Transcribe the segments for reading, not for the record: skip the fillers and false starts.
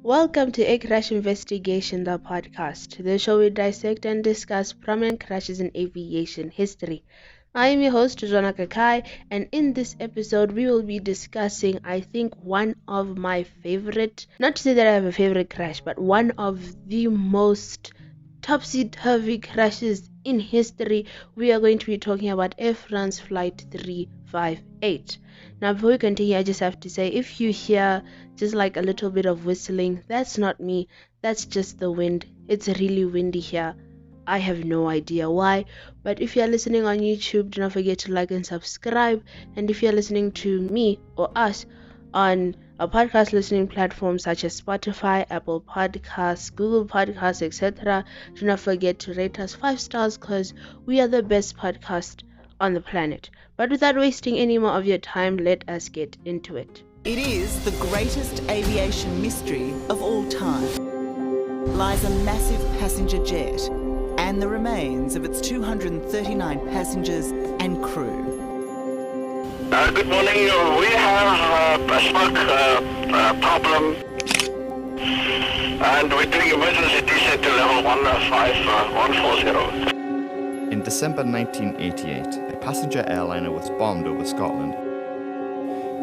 Welcome to A Crash Investigation, the podcast, the show we dissect and discuss prominent crashes in aviation history. I am your host, Zwonaka Kai, and in this episode, we will be discussing, I think, one of my favorite, not to say that I have a favorite crash, but one of the most topsy-turvy crashes in history. We are going to be talking about Air France Flight 358. Now, before we continue, I just have to say, if you hear just like a little bit of whistling, that's not me, that's just the wind. It's really windy here. I have no idea why, but if you're listening on YouTube, do not forget to like and subscribe. And if you're listening to me or us on a podcast listening platform such as Spotify, Apple Podcasts, Google Podcasts, etc., do not forget to rate us 5 stars because we are the best podcast on the planet. But without wasting any more of your time, let us get into it. It is the greatest aviation mystery of all time. Lies a massive passenger jet and the remains of its 239 passengers and crew. Good morning. We have a smoke problem, and we're doing emergency dissect to level 14140. In December 1988, a passenger airliner was bombed over Scotland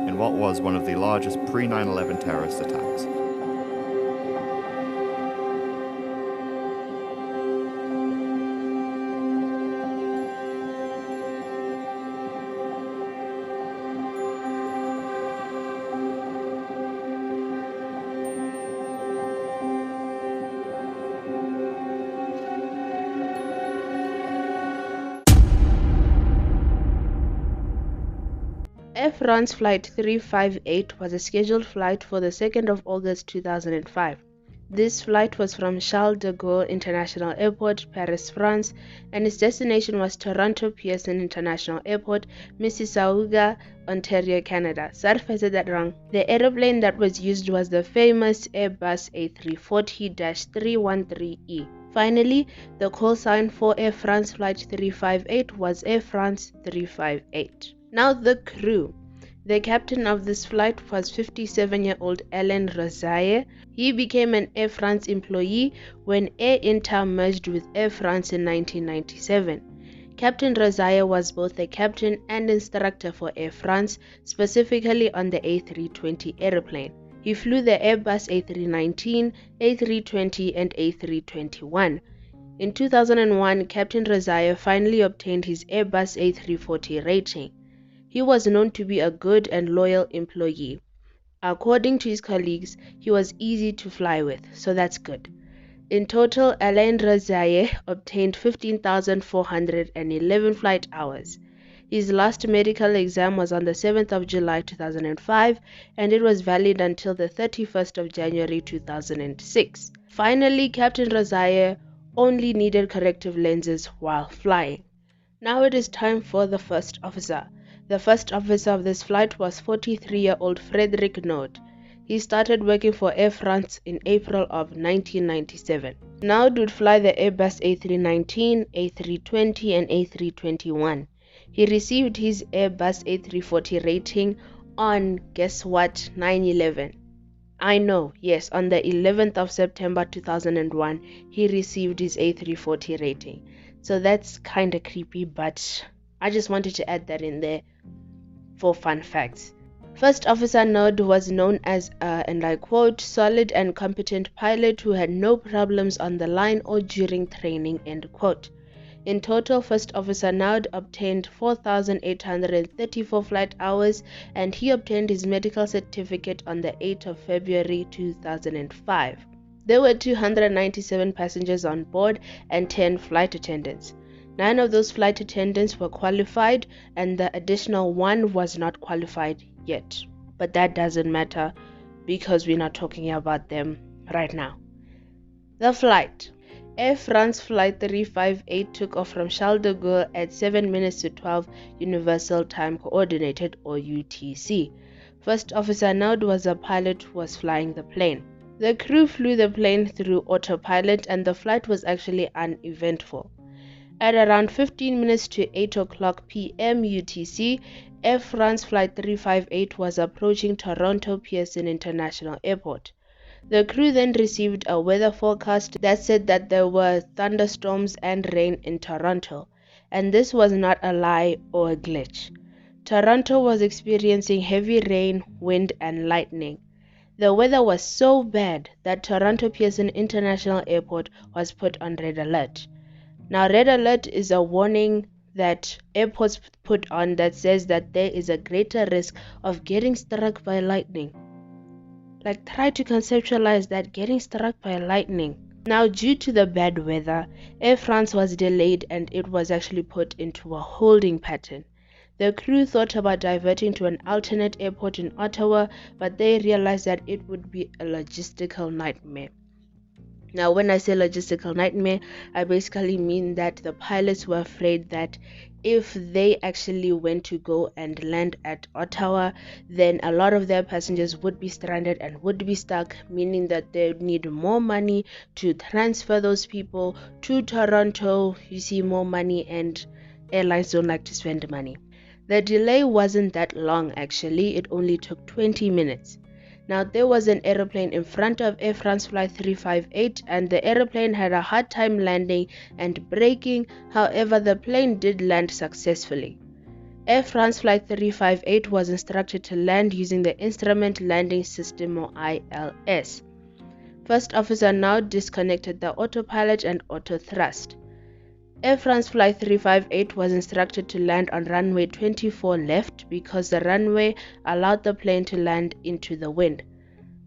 in what was one of the largest pre-9/11 terrorist attacks. Air France Flight 358 was a scheduled flight for the 2nd of August 2005. This flight was from Charles de Gaulle International Airport, Paris, France, and its destination was Toronto Pearson International Airport, Mississauga, Ontario, Canada. Sorry if I said that wrong. The aeroplane that was used was the famous Airbus A340-313E. Finally, the call sign for Air France Flight 358 was Air France 358. Now the crew. The captain of this flight was 57-year-old Alain Rosaille. He became an Air France employee when Air Inter merged with Air France in 1997. Captain Rosaille was both a captain and instructor for Air France, specifically on the A320 aeroplane. He flew the Airbus A319, A320 and A321. In 2001, Captain Rosaille finally obtained his Airbus A340 rating. He was known to be a good and loyal employee. According to his colleagues, he was easy to fly with, so that's good. In total, Alain Rosaille obtained 15,411 flight hours. His last medical exam was on the 7th of July 2005, and it was valid until the 31st of January 2006. Finally, Captain Rosaille only needed corrective lenses while flying. Now it is time for the first officer. The first officer of this flight was 43-year-old Frédéric Naud. He started working for Air France in April of 1997. Naud would fly the Airbus A319, A320 and A321. He received his Airbus A340 rating on, guess what, 9/11. I know, yes, on the 11th of September 2001, he received his A340 rating. So that's kind of creepy, but I just wanted to add that in there for fun facts. First Officer Naud was known as and I quote, solid and competent pilot who had no problems on the line or during training, end quote. In total, First Officer Naud obtained 4,834 flight hours, and he obtained his medical certificate on the 8th of February 2005. There were 297 passengers on board and 10 flight attendants. 9 of those flight attendants were qualified, and the additional 1 was not qualified yet. But that doesn't matter because we're not talking about them right now. The flight. Air France Flight 358 took off from Charles de Gaulle at 7 minutes to 12 Universal Time Coordinated or UTC. First Officer Naud was a pilot who was flying the plane. The crew flew the plane through autopilot and the flight was actually uneventful. At around 15 minutes to 8 o'clock p.m. UTC, Air France Flight 358 was approaching Toronto Pearson International Airport. The crew then received a weather forecast that said that there were thunderstorms and rain in Toronto, and this was not a lie or a glitch. Toronto was experiencing heavy rain, wind, and lightning. The weather was so bad that Toronto Pearson International Airport was put on red alert. Now, red alert is a warning that airports put on that says that there is a greater risk of getting struck by lightning. Like, try to conceptualize that, getting struck by lightning. Now, due to the bad weather, Air France was delayed and it was actually put into a holding pattern. The crew thought about diverting to an alternate airport in Ottawa, but they realized that it would be a logistical nightmare. Now, when I say logistical nightmare, I basically mean that the pilots were afraid that if they actually went to go and land at Ottawa, then a lot of their passengers would be stranded and would be stuck, meaning that they would need more money to transfer those people to Toronto. You see, more money, and airlines don't like to spend money. The delay wasn't that long actually, it only took 20 minutes. Now, there was an aeroplane in front of Air France Flight 358 and the aeroplane had a hard time landing and braking. However, the plane did land successfully. Air France Flight 358 was instructed to land using the Instrument Landing System, or ILS. First officer now disconnected the autopilot and auto thrust. Air France Flight 358 was instructed to land on runway 24 left because the runway allowed the plane to land into the wind.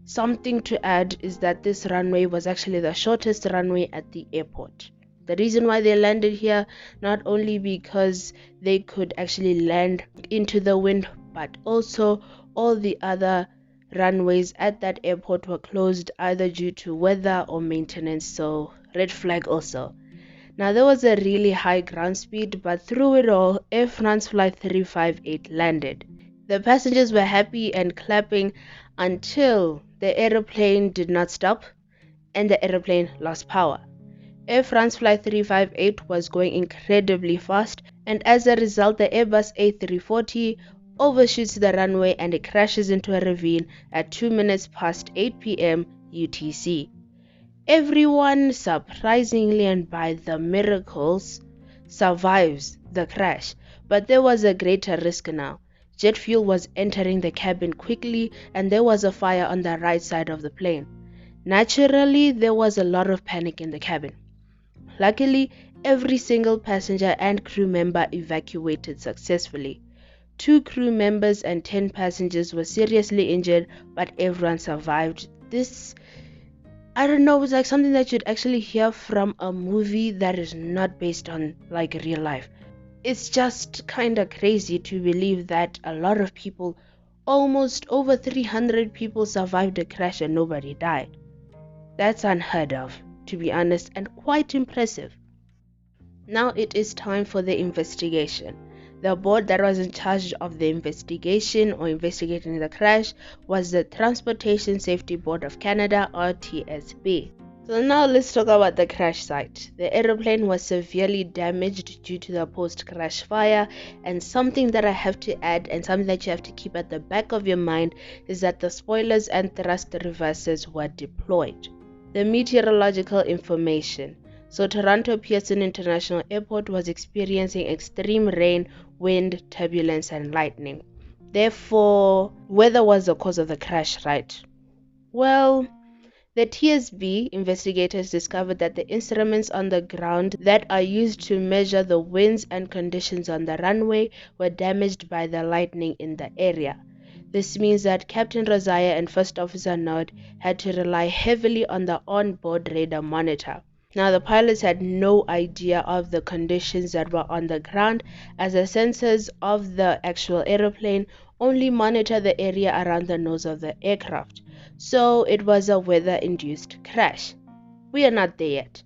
Something to add is that this runway was actually the shortest runway at the airport. The reason why they landed here, not only because they could actually land into the wind, but also all the other runways at that airport were closed either due to weather or maintenance, so red flag also. Now, there was a really high ground speed, but through it all, Air France Flight 358 landed. The passengers were happy and clapping until the aeroplane did not stop and the aeroplane lost power. Air France Flight 358 was going incredibly fast, and as a result, the Airbus A340 overshoots the runway and it crashes into a ravine at 2 minutes past 8 p.m. UTC. Everyone, surprisingly and by the miracles, survives the crash, but there was a greater risk now. Jet fuel was entering the cabin quickly and there was a fire on the right side of the plane. Naturally, there was a lot of panic in the cabin. Luckily, every single passenger and crew member evacuated successfully. 2 crew members and 10 passengers were seriously injured, but everyone survived. This, I don't know, it's like something that you'd actually hear from a movie that is not based on like real life. It's just kind of crazy to believe that a lot of people, almost over 300 people, survived the crash and nobody died. That's unheard of, to be honest, and quite impressive. Now it is time for the investigation. The board that was in charge of the investigation or investigating the crash was the Transportation Safety Board of Canada, or TSB. So now let's talk about the crash site. The aeroplane was severely damaged due to the post-crash fire, and something that I have to add and something that you have to keep at the back of your mind is that the spoilers and thrust reversers were deployed. The meteorological information. So Toronto Pearson International Airport was experiencing extreme rain, wind, turbulence, and lightning. Therefore, weather was the cause of the crash, right? Well, the TSB investigators discovered that the instruments on the ground that are used to measure the winds and conditions on the runway were damaged by the lightning in the area. This means that Captain Rosaya and First Officer Nod had to rely heavily on the on-board radar monitor. Now, the pilots had no idea of the conditions that were on the ground, as the sensors of the actual aeroplane only monitor the area around the nose of the aircraft. So it was a weather-induced crash. We are not there yet.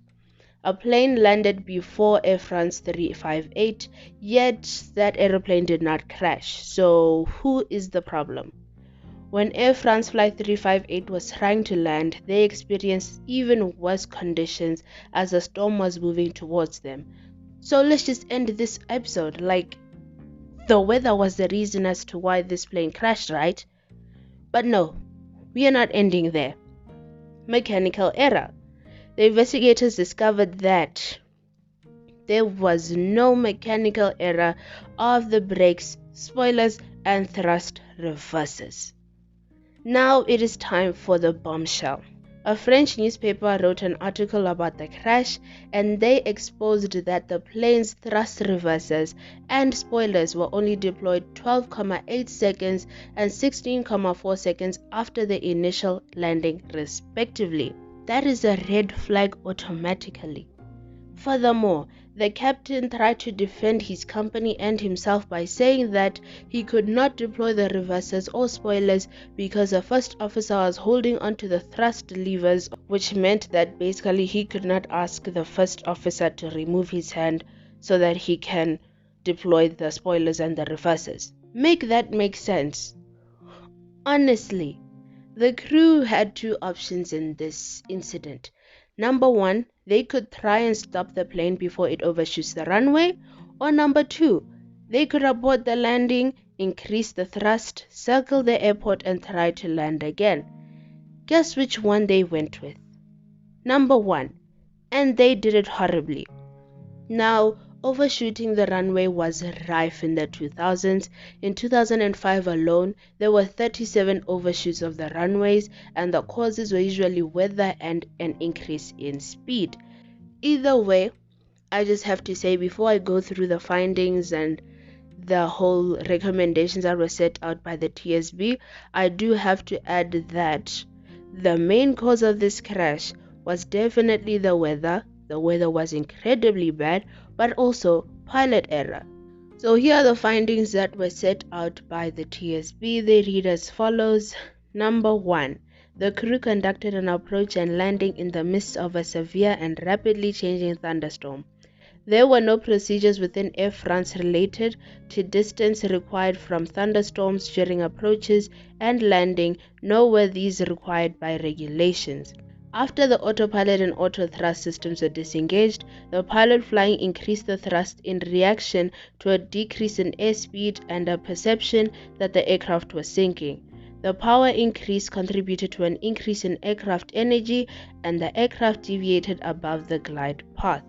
A plane landed before Air France 358, yet that aeroplane did not crash. So who is the problem? When Air France Flight 358 was trying to land, they experienced even worse conditions as a storm was moving towards them. So let's just end this episode like the weather was the reason as to why this plane crashed, right? But no, we are not ending there. mechanical error. The investigators discovered that there was no mechanical error of the brakes, spoilers, and thrust reversers. Now it is time for the bombshell. A French newspaper wrote an article about the crash, and they exposed that the plane's thrust reversers and spoilers were only deployed 12.8 seconds and 16.4 seconds after the initial landing, respectively. That is a red flag automatically. Furthermore, the captain tried to defend his company and himself by saying that he could not deploy the reversers or spoilers because the first officer was holding onto the thrust levers, which meant that basically he could not ask the first officer to remove his hand so that he can deploy the spoilers and the reversers. Make that make sense? Honestly, the crew had two options in this incident. Number one, they could try and stop the plane before it overshoots the runway, or number two, they could abort the landing, increase the thrust, circle the airport, and try to land again. Guess which one they went with? Number one, and they did it horribly. Now, overshooting the runway was rife in the 2000s. In 2005 alone, there were 37 overshoots of the runways, and the causes were usually weather and an increase in speed. Either way, I just have to say, before I go through the findings and the whole recommendations that were set out by the TSB, I do have to add that the main cause of this crash was definitely the weather. The weather was incredibly bad, but also pilot error. So here are the findings that were set out by the TSB. They read as follows. Number 1. The crew conducted an approach and landing in the midst of a severe and rapidly changing thunderstorm. There were no procedures within Air France related to distance required from thunderstorms during approaches and landing, nor were these required by regulations. After the autopilot and auto thrust systems were disengaged, the pilot flying increased the thrust in reaction to a decrease in airspeed and a perception that the aircraft was sinking. The power increase contributed to an increase in aircraft energy, and the aircraft deviated above the glide path.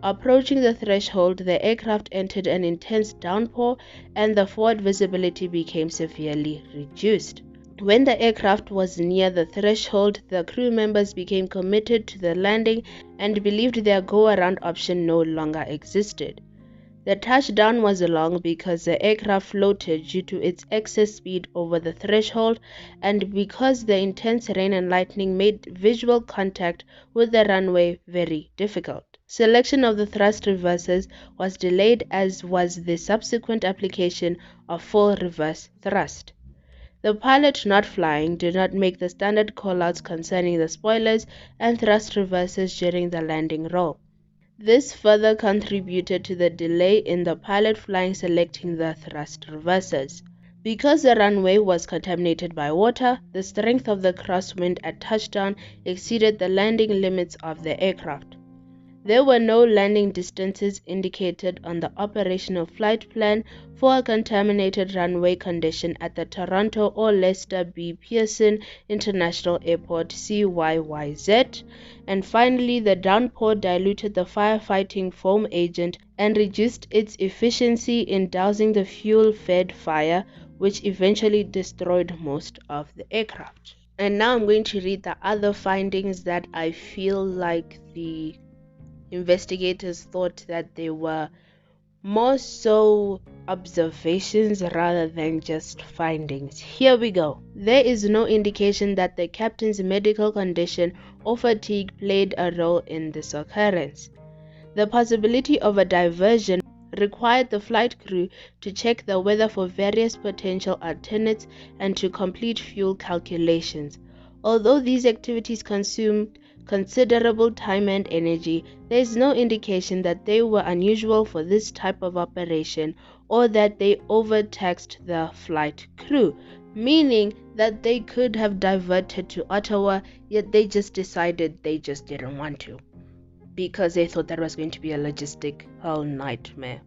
Approaching the threshold, the aircraft entered an intense downpour, and the forward visibility became severely reduced. When the aircraft was near the threshold, the crew members became committed to the landing and believed their go-around option no longer existed. The touchdown was long because the aircraft floated due to its excess speed over the threshold, and because the intense rain and lightning made visual contact with the runway very difficult. Selection of the thrust reversers was delayed, as was the subsequent application of full reverse thrust. The pilot not flying did not make the standard callouts concerning the spoilers and thrust reversers during the landing roll. This further contributed to the delay in the pilot flying selecting the thrust reversers. Because the runway was contaminated by water, the strength of the crosswind at touchdown exceeded the landing limits of the aircraft. There were no landing distances indicated on the operational flight plan for a contaminated runway condition at the Toronto or Lester B. Pearson International Airport CYYZ. And finally, the downpour diluted the firefighting foam agent and reduced its efficiency in dousing the fuel-fed fire, which eventually destroyed most of the aircraft. And now I'm going to read the other findings that I feel like the investigators thought that they were more so observations rather than just findings. Here we go. There is no indication that the captain's medical condition or fatigue played a role in this occurrence. The possibility of a diversion required the flight crew to check the weather for various potential alternates and to complete fuel calculations. Although these activities consumed considerable time and energy, there is no indication that they were unusual for this type of operation or that they overtaxed the flight crew, meaning that they could have diverted to Ottawa, yet they just decided they just didn't want to because they thought that was going to be a logistical nightmare.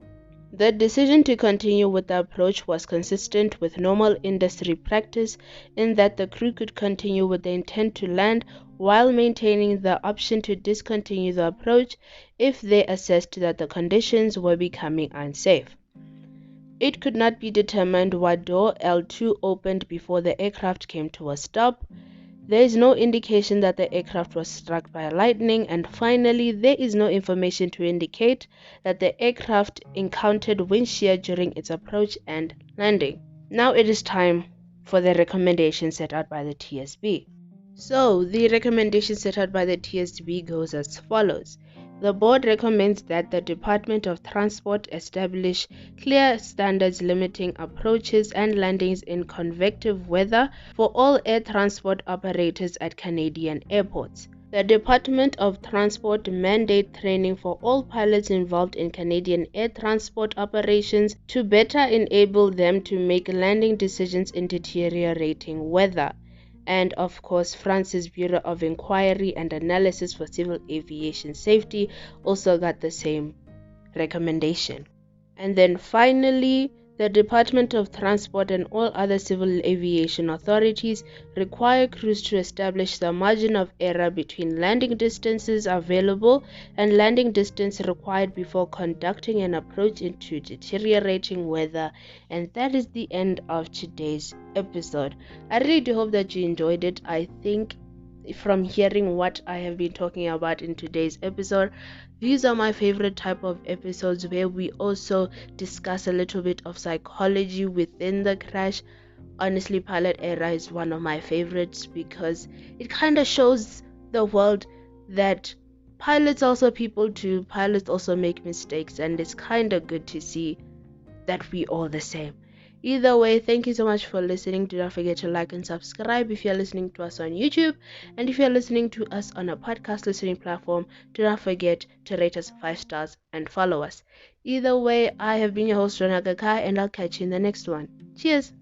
The decision to continue with the approach was consistent with normal industry practice in that the crew could continue with the intent to land while maintaining the option to discontinue the approach if they assessed that the conditions were becoming unsafe. It could not be determined why door L2 opened before the aircraft came to a stop. There is no indication that the aircraft was struck by lightning, and finally, there is no information to indicate that the aircraft encountered wind shear during its approach and landing. Now it is time for the recommendation set out by the TSB. So, the recommendation set out by the TSB goes as follows. The board recommends that the Department of Transport establish clear standards limiting approaches and landings in convective weather for all air transport operators at Canadian airports. The Department of Transport mandate training for all pilots involved in Canadian air transport operations to better enable them to make landing decisions in deteriorating weather. And of course, France's Bureau of Inquiry and Analysis for Civil Aviation Safety also got the same recommendation. And then finally, the Department of Transport and all other civil aviation authorities require crews to establish the margin of error between landing distances available and landing distance required before conducting an approach into deteriorating weather. And that is the end of today's episode. I really do hope that you enjoyed it. I think from hearing what I have been talking about in today's episode, these are my favorite type of episodes where we also discuss a little bit of psychology within the crash. Honestly, pilot error is one of my favorites because it kind of shows the world that pilots also people too. Pilots also make mistakes, and it's kind of good to see that we all the same. Either way, thank you so much for listening. Do not forget to like and subscribe if you're listening to us on YouTube. And if you're listening to us on a podcast listening platform, do not forget to rate us 5 stars and follow us. Either way, I have been your host, Zwonaka Kai, and I'll catch you in the next one. Cheers!